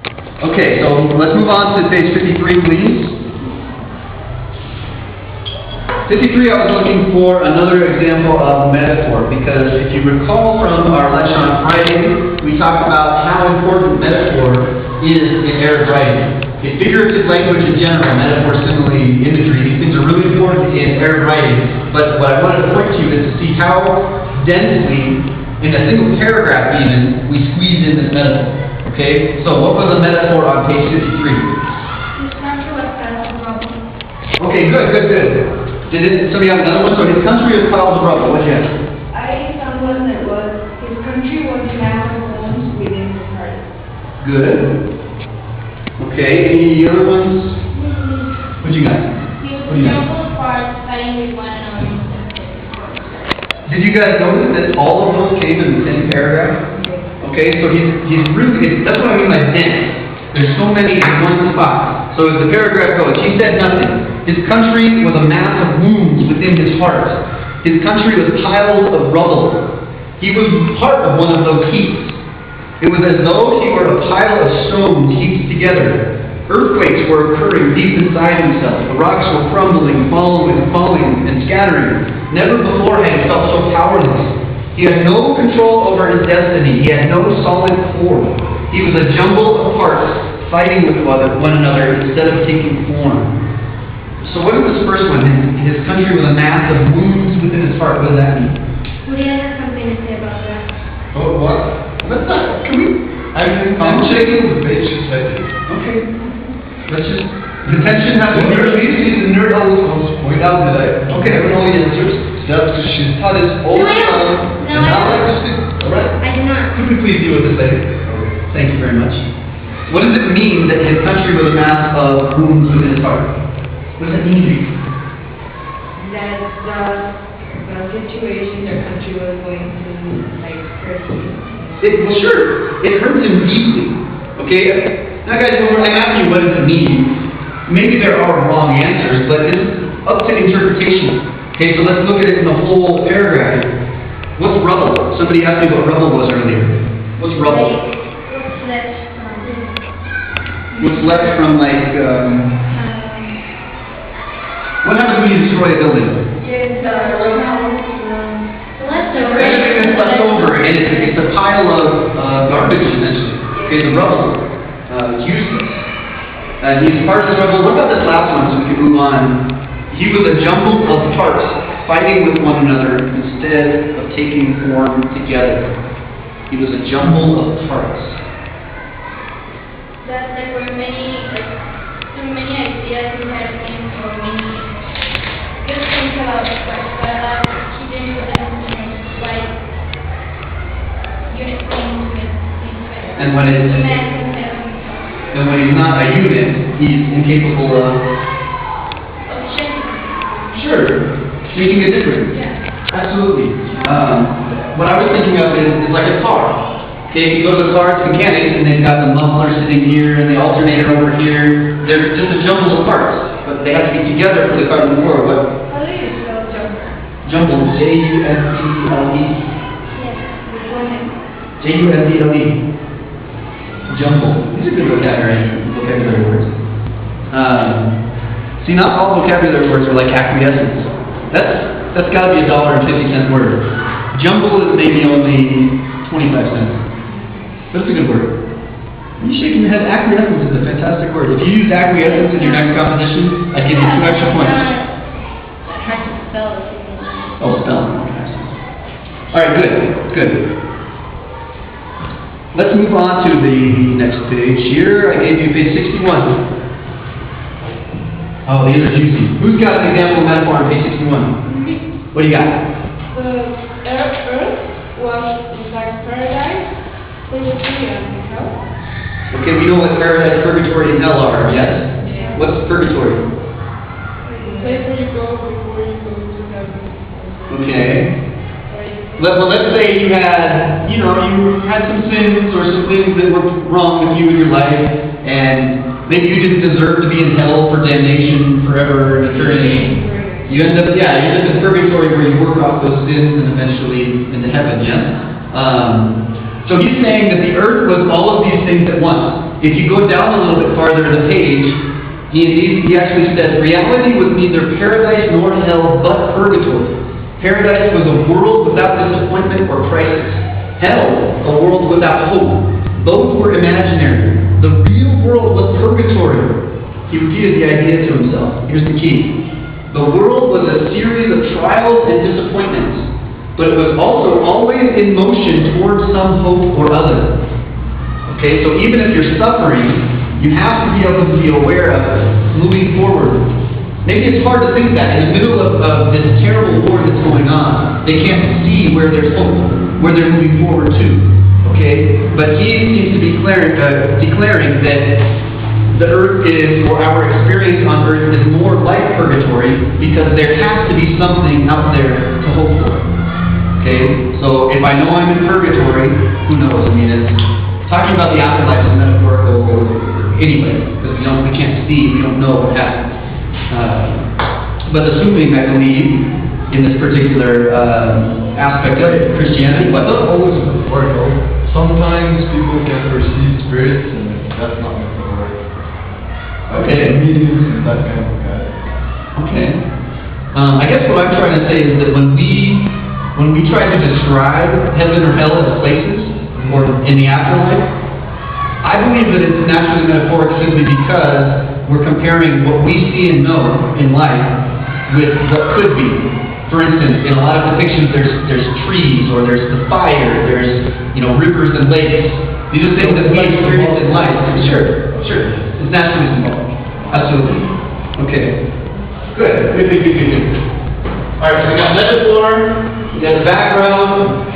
Okay, so let's move on to page 53, please. 53, I was looking for another example of metaphor, because if you recall from our lesson on Friday, we talked about how important metaphor is in Arabic writing. In figurative language in general, metaphor, simile, imagery, these things are really important in Arabic writing, but what I wanted to point to you is to see how densely, in a single paragraph even, we squeeze in this metaphor. Okay? So what was the metaphor on page 53? His country was piles of rubble. Okay, good. Did somebody have another one? So his country was piles of rubble. What did you have? I found one that was, his country was massive homes within his heart. Good. Okay, any other ones? What do you got? He was jumbled apart, fighting with one another. Did you guys notice that all of those came in the same paragraph? Okay, so he's really, that's what I mean by dense. There's so many in one spot. So as the paragraph goes, he said nothing. His country was a mass of wounds within his heart. His country was piles of rubble. He was part of one of those heaps. It was as though he were a pile of stones heaped together. Earthquakes were occurring deep inside himself. The rocks were crumbling, falling, and scattering. Never before had he felt so powerless. He had no control over his destiny. He had no solid core. He was a jumble of parts fighting with one another instead of taking form. So what is this first one? His country was a mass of wounds within his heart. What does that mean? Julian has something to say about that. Oh, what? What's that? Can we? I'm checking the page slightly. Okay. Let's just... The tension has to be Nerd, released. the nerd always wants to point out that I don't have all the answers. That's because she's taught us all the time. And now I like to speak. Alright? I did not. Could we please deal with this later? Thank you very much. What does it mean that his country was a mass of wounds within his heart? What does that mean? That the situation their country was going through, like, hurt him. Sure, it hurts him deeply. Okay? Now guys, when I'm asking you what does it mean, maybe there are wrong answers, but it's up to interpretation. Okay, so let's look at it in the whole paragraph. What's rubble? Somebody asked me what rubble was earlier. What's rubble? What's left from, like, what happens when you destroy a building? Anything that's left over, and it's a pile of garbage, essentially. Okay, the rubble. It's useless. He's part of the rubble. What about this last one, so we can move on? He was a jumble of parts, fighting with one another instead of taking form together. He was a jumble of parts. That there were many, too many ideas in her brain, or many good things about Christ, but he didn't do anything like unit things with things like And when he's not a unit, he's incapable of sure, making a difference. Yeah. Absolutely. What I was thinking of is like a car. Okay, if you go to the car, it's mechanics, and they've got the muffler sitting here and the alternator over here. They're just a jumble of parts, but they have to be together for the car to move forward. What? How do you spell jumper? Jumble, J-U-M-B-L-E. Yes, with one hand. J-U-M-B-L-E. Jumble. These are good vocabulary words. See, not all vocabulary words are like acquiescence. That's got to be $1.50 word. Jumble is maybe only 25 cents. But it's a good word. You shaking your head. Acquiescence is a fantastic word. If you use acquiescence in your next composition, I'd give you 2 extra points. Hard to spell if you can. Oh, spell. Alright, good. Let's move on to the next page here. I gave you page 61. Oh, these are juicy. Who's got an example of metaphor on page 61? What do you got? The earth was like paradise, purgatory, and hell. Okay, we know what paradise, purgatory, and hell are, yes? Yeah. What's purgatory? The place where you go before you go to heaven. Okay. Well, let's say you had some sins or some things that were wrong with you in your life, and maybe you didn't deserve to be in hell for damnation forever and eternity. You end up in purgatory where you work off those sins and eventually into heaven, yes? So he's saying that the earth was all of these things at once. if you go down a little bit farther in the page, he actually says, reality was neither paradise nor hell, but purgatory. Paradise was a world without disappointment or crisis. Hell, a world without hope. Both were imaginary. The real world was purgatory. He repeated the idea to himself. Here's the key. The world was a series of trials and disappointments, but it was also always in motion towards some hope or other. Okay, so even if you're suffering, you have to be able to be aware of moving forward. Maybe it's hard to think that in the middle of this terrible war that's going on, they can't see where there's hope, where they're moving forward to. Okay, but he seems to be declaring that the earth is, or our experience on earth is more like purgatory because there has to be something out there to hope for. Okay, so if I know I'm in purgatory, who knows? I mean, it's talking about the afterlife is metaphorical anyway, because we can't see, we don't know what happens. But assuming, I believe, in this particular aspect of Christianity, but always metaphorical. Sometimes people can perceive spirits, and that's not metaphorical. Okay. Mediums and that kind of guy. okay. I guess what I'm trying to say is that when we try to describe heaven or hell as places, or in the afterlife, I believe that it's naturally metaphoric simply because we're comparing what we see and know in life with what could be. For instance, in a lot of depictions, there's trees, or there's the fire, there's rivers and lakes. These are things that we experience in life. Sure. It's naturally symbolic. Absolutely. Okay. Good. All right. So we got metaphor. We got the background.